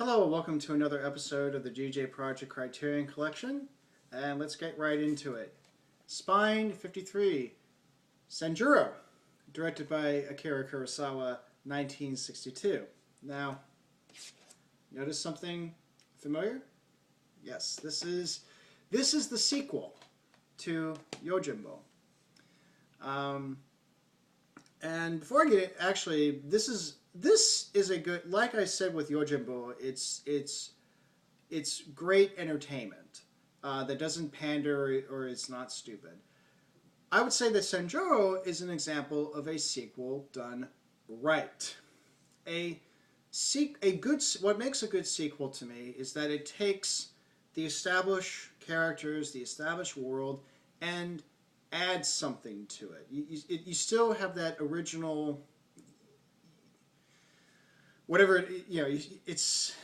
Hello, welcome to another episode of the djproject Criterion Collection, and let's get right into it. Spine 53, Sanjuro, directed by Akira Kurosawa, 1962. Now, notice something familiar? Yes, this is the sequel to Yojimbo. And before I get it, actually, this is a good, like I said with Yojimbo, it's great entertainment that doesn't pander or is not stupid. I would say that Sanjuro is an example of a sequel done right. What makes a good sequel to me is that it takes the established characters, the established world, and adds something to it. You still have that original, whatever, it's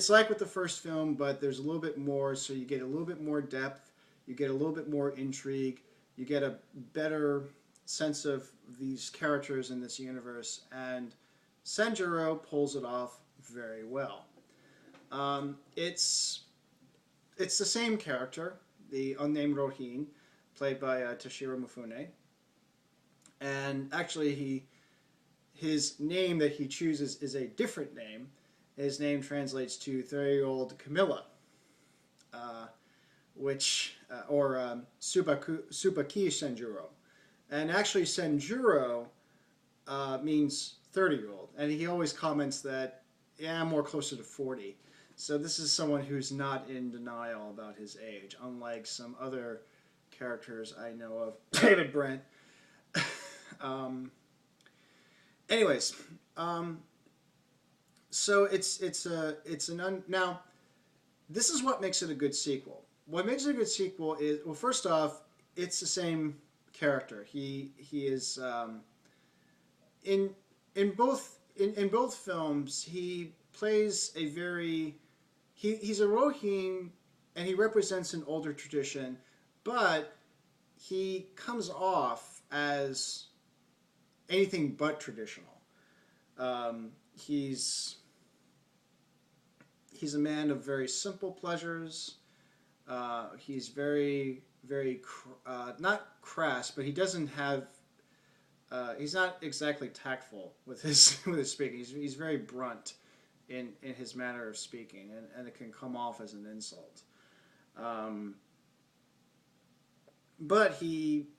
like with the first film, but there's a little bit more, so you get a little bit more depth, you get a little bit more intrigue, you get a better sense of these characters in this universe, and Sanjuro pulls it off very well. It's the same character, the unnamed Rohin, played by Toshiro Mifune, and actually his name that he chooses is a different name. His name translates to 30-year-old Camilla, Tsubaki Sanjūrō. And actually Sanjuro means 30-year-old, and he always comments that, yeah, I'm more closer to 40. So this is someone who's not in denial about his age, unlike some other characters I know of. David Brent. So now this is what makes it a good sequel. What makes it a good sequel is, well, first off, it's the same character. He is in both films. He plays a very he's a Rohin, and he represents an older tradition, but he comes off as anything but traditional. He's a man of very simple pleasures. He's very not crass, but he doesn't have. He's not exactly tactful with his speaking. He's very brunt in his manner of speaking, and it can come off as an insult. But he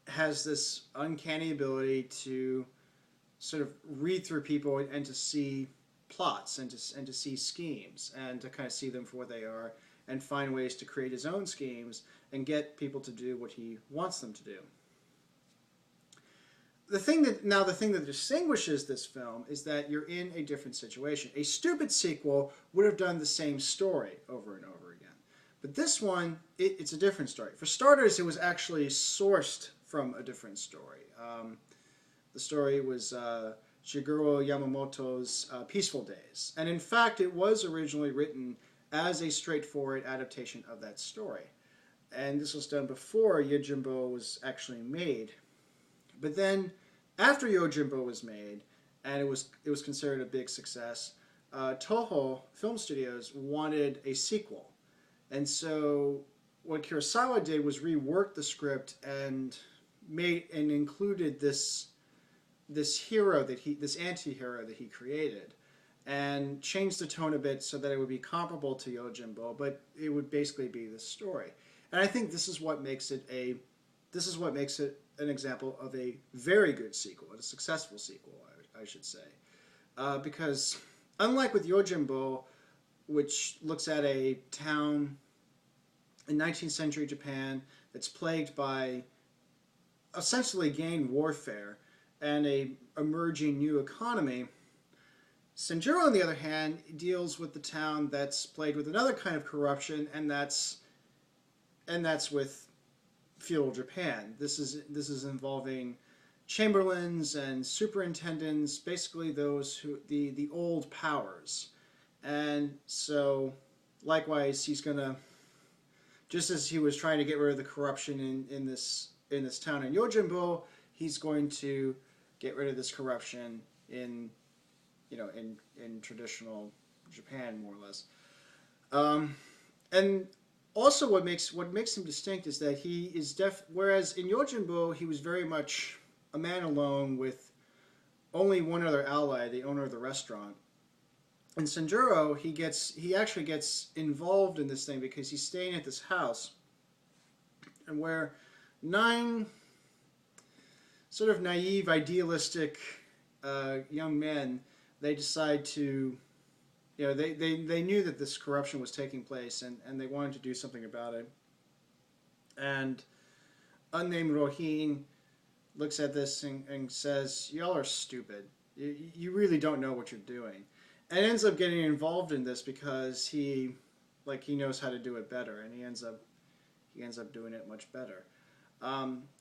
has this uncanny ability to sort of read through people and to see plots and to see schemes and to kind of see them for what they are and find ways to create his own schemes and get people to do what he wants them to do. The thing that distinguishes this film is that you're in a different situation. A stupid sequel would have done the same story over and over again. But this one, it's a different story. For starters, it was actually sourced from a different story. The story was Shigeru Yamamoto's Peaceful Days. And in fact, it was originally written as a straightforward adaptation of that story. And this was done before Yojimbo was actually made. But then, after Yojimbo was made, and it was considered a big success, Toho Film Studios wanted a sequel. And so what Kurosawa did was rework the script and included this hero this anti-hero that he created, and changed the tone a bit so that it would be comparable to Yojimbo, but it would basically be this story. And I think this is what makes it an example of a very good sequel, a successful sequel, I should say, because unlike with Yojimbo, which looks at a town in 19th century Japan that's plagued by essentially gang warfare and a emerging new economy, Sanjuro, on the other hand, deals with the town that's plagued with another kind of corruption, and that's with feudal Japan. This is involving chamberlains and superintendents, basically those who the old powers. And so, likewise, he's gonna, just as he was trying to get rid of the corruption in this town in Yojimbo, he's going to get rid of this corruption in traditional Japan, more or less. And also, what makes him distinct is that he is whereas in Yojimbo he was very much a man alone with only one other ally, the owner of the restaurant. In Sanjuro, he actually gets involved in this thing because he's staying at this house, and where 9 sort of naive, idealistic young men, they decide to, they knew that this corruption was taking place, and they wanted to do something about it. And unnamed Rohin looks at this and says, "Y'all are stupid. You really don't know what you're doing." And ends up getting involved in this because he knows how to do it better, and he ends up doing it much better.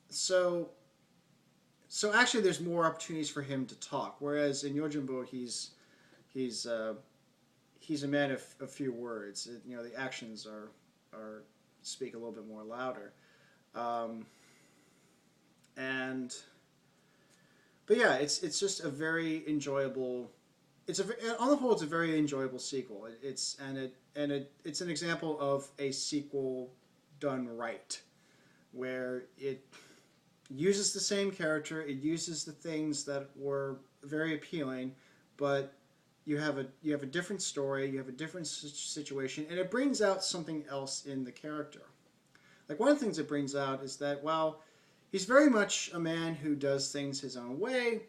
So actually, there's more opportunities for him to talk. Whereas in Yojimbo, he's a man of a few words. The actions are speak a little bit more louder. But yeah, it's just a very enjoyable. On the whole, it's a very enjoyable sequel. It's an example of a sequel done right, where it uses the same character, it uses the things that were very appealing, but you have a different story, you have a different situation, and it brings out something else in the character. Like, one of the things it brings out is that while he's very much a man who does things his own way,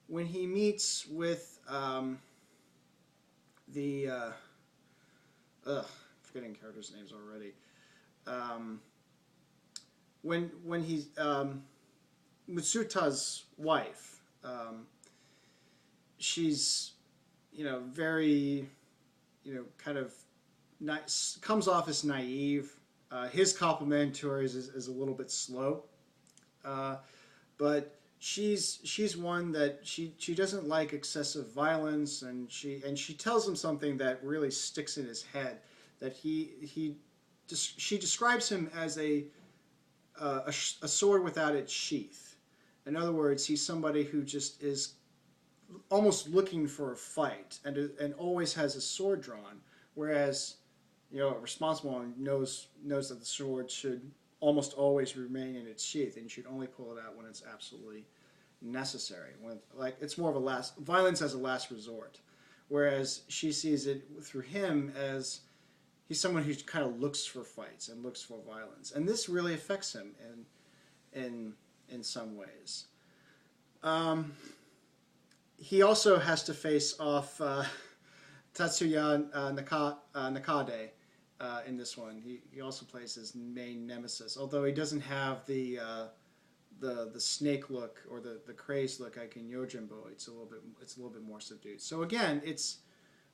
when he meets with forgetting characters' names already. When he's Mutsuta's wife, she's very kind of nice, comes off as naive. His compliment to her is a little bit slow, but she's one that she doesn't like excessive violence, and she tells him something that really sticks in his head, that she describes him as a sword without its sheath. In other words, he's somebody who just is almost looking for a fight and always has a sword drawn, whereas a responsible one knows that the sword should almost always remain in its sheath, and you should only pull it out when it's absolutely necessary. It's more of violence as a last resort, whereas she sees it through him as he's someone who kind of looks for fights and looks for violence, and this really affects him in some ways. He also has to face off Tatsuya Nakade in this one. He also plays his main nemesis, although he doesn't have the snake look or the crazed look like in Yojimbo. It's a little bit more subdued. So again,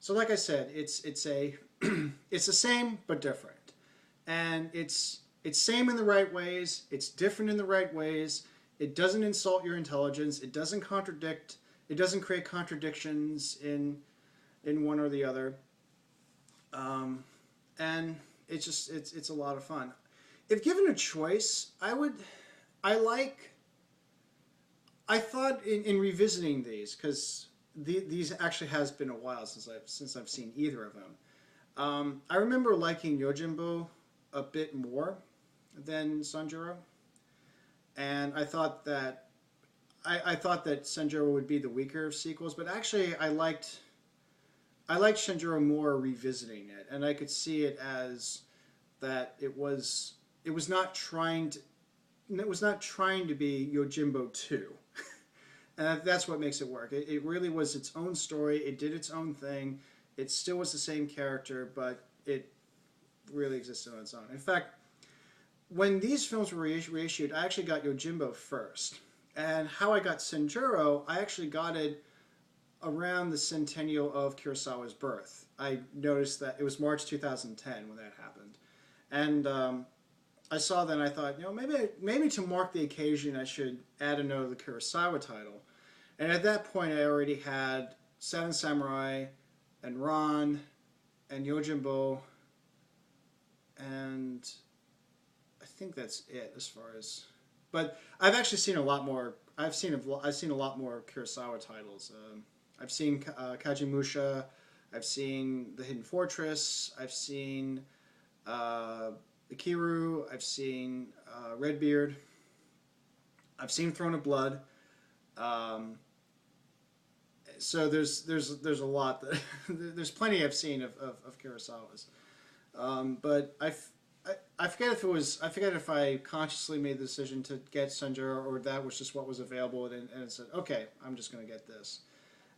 like I said, it's the same but different, and it's same in the right ways. It's different in the right ways. It doesn't insult your intelligence. It doesn't contradict. It doesn't create contradictions in one or the other. And it's a lot of fun. If given a choice, I thought in revisiting these, because these actually has been a while since I've seen either of them. I remember liking Yojimbo a bit more than Sanjuro, and I thought that Sanjuro would be the weaker of sequels, but actually I liked Sanjuro more revisiting it, and I could see it as that it was not trying to be Yojimbo 2. And that's what makes it work. It really was its own story. It did its own thing. It still was the same character, but it really existed on its own. In fact, when these films were reissued, I actually got Yojimbo first. And how I got Sanjuro, I actually got it around the centennial of Kurosawa's birth. I noticed that it was March 2010 when that happened. And I saw that and I thought, maybe to mark the occasion I should add another Kurosawa title. And at that point I already had Seven Samurai and Ran and Yojimbo, and I think that's it as far as. But I've actually seen a lot more. I've seen a lot more Kurosawa titles. I've seen Kajimusha. I've seen The Hidden Fortress. I've seen Akira. I've seen Redbeard. I've seen Throne of Blood. So there's a lot that there's plenty I've seen of Kurosawa's. But I forget if I consciously made the decision to get Sanjuro, or that was just what was available, and said, okay, I'm just going to get this,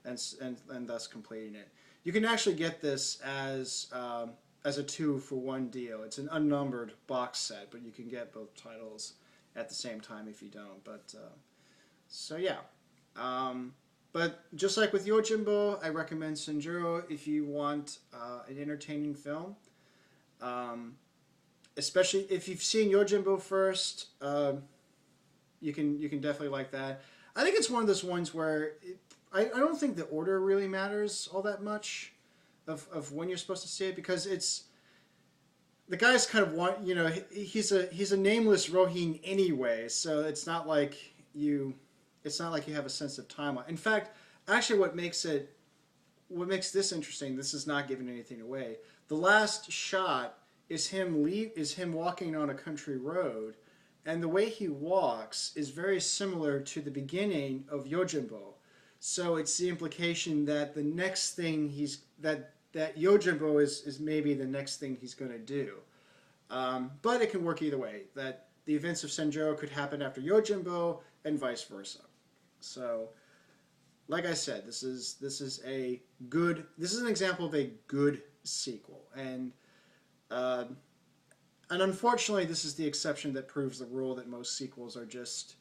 and thus completing it. You can actually get this as a 2-for-1 deal. It's an unnumbered box set, but you can get both titles at the same time if you don't. But so yeah. But just like with Yojimbo, I recommend Sanjuro if you want an entertaining film. Especially if you've seen Yojimbo first, you can definitely like that. I think it's one of those ones where I don't think the order really matters all that much of when you're supposed to see it, because it's the guy's kind of he's a nameless Rohingya anyway, so it's not like you have a sense of timeline. In fact, actually, what makes this interesting, this is not giving anything away. The last shot is him walking on a country road, and the way he walks is very similar to the beginning of Yojimbo. So it's the implication that the next thing that Yojimbo is maybe the next thing he's going to do. But it can work either way. That the events of Sanjuro could happen after Yojimbo, and vice versa. So, like I said, this is an example of a good sequel, and unfortunately, this is the exception that proves the rule that most sequels are just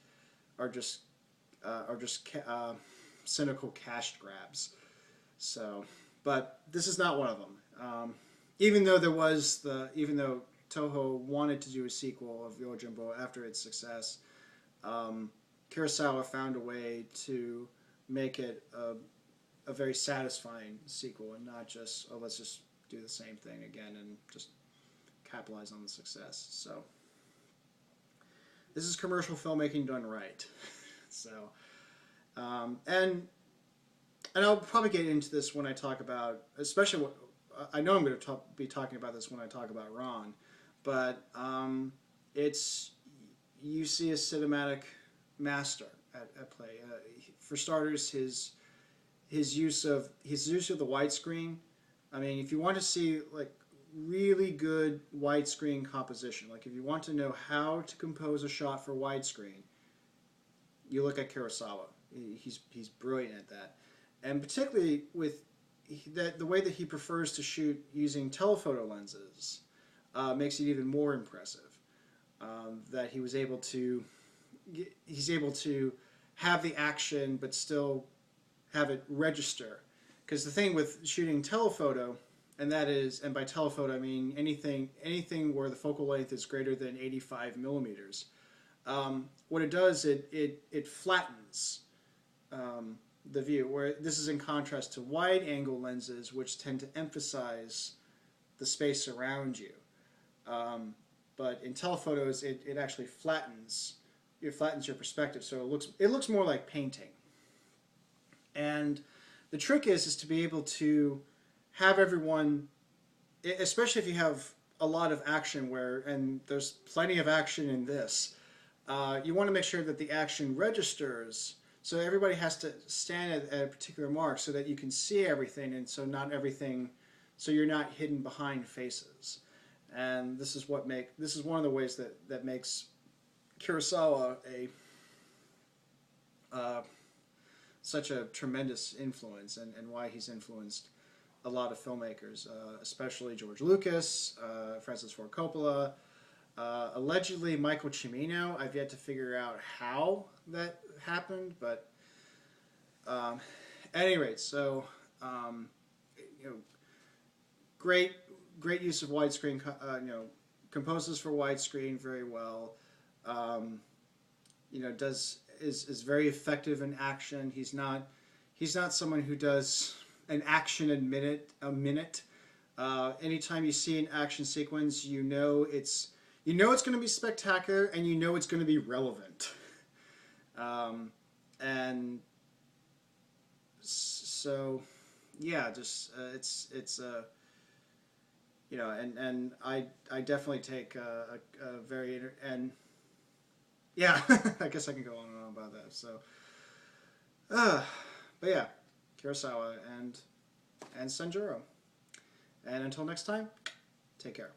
cynical cash grabs. So, but this is not one of them. Even though Toho wanted to do a sequel of Yojimbo after its success, Kurosawa found a way to make it a very satisfying sequel, and not just, oh, let's just do the same thing again and just capitalize on the success. So this is commercial filmmaking done right. So and I'll probably get into this when I talk about, especially what I know I'm going to be talking about this when I talk about Ron, but you see a cinematic master at play. For starters, his use of the widescreen. I mean, if you want to see like really good widescreen composition, like if you want to know how to compose a shot for widescreen, you look at Kurosawa. He's brilliant at that, and particularly with the way that he prefers to shoot using telephoto lenses makes it even more impressive. That he's able to have the action but still have it register. Because the thing with shooting telephoto, and by telephoto I mean anything where the focal length is greater than 85 millimeters, what it does, it flattens the view, where this is in contrast to wide angle lenses, which tend to emphasize the space around you. But in telephotos, it actually flattens your perspective, so it looks more like painting. And the trick is to be able to have everyone, especially if you have a lot of action, and there's plenty of action in this, you want to make sure that the action registers, so everybody has to stand at a particular mark so that you can see everything, and so you're not hidden behind faces. And this is one of the ways that makes Kurosawa such a tremendous influence, and why he's influenced a lot of filmmakers, especially George Lucas, Francis Ford Coppola, allegedly Michael Cimino. I've yet to figure out how that happened, but at any rate, so great use of widescreen. Composes for widescreen very well. Is very effective in action. He's not someone who does an action a minute. Anytime you see an action sequence, you know it's going to be spectacular, and you know it's going to be relevant. And so yeah, just it's you know, and I definitely take a very and yeah, I guess I can go on and on about that. So, but yeah, Kurosawa and Sanjuro. And until next time, take care.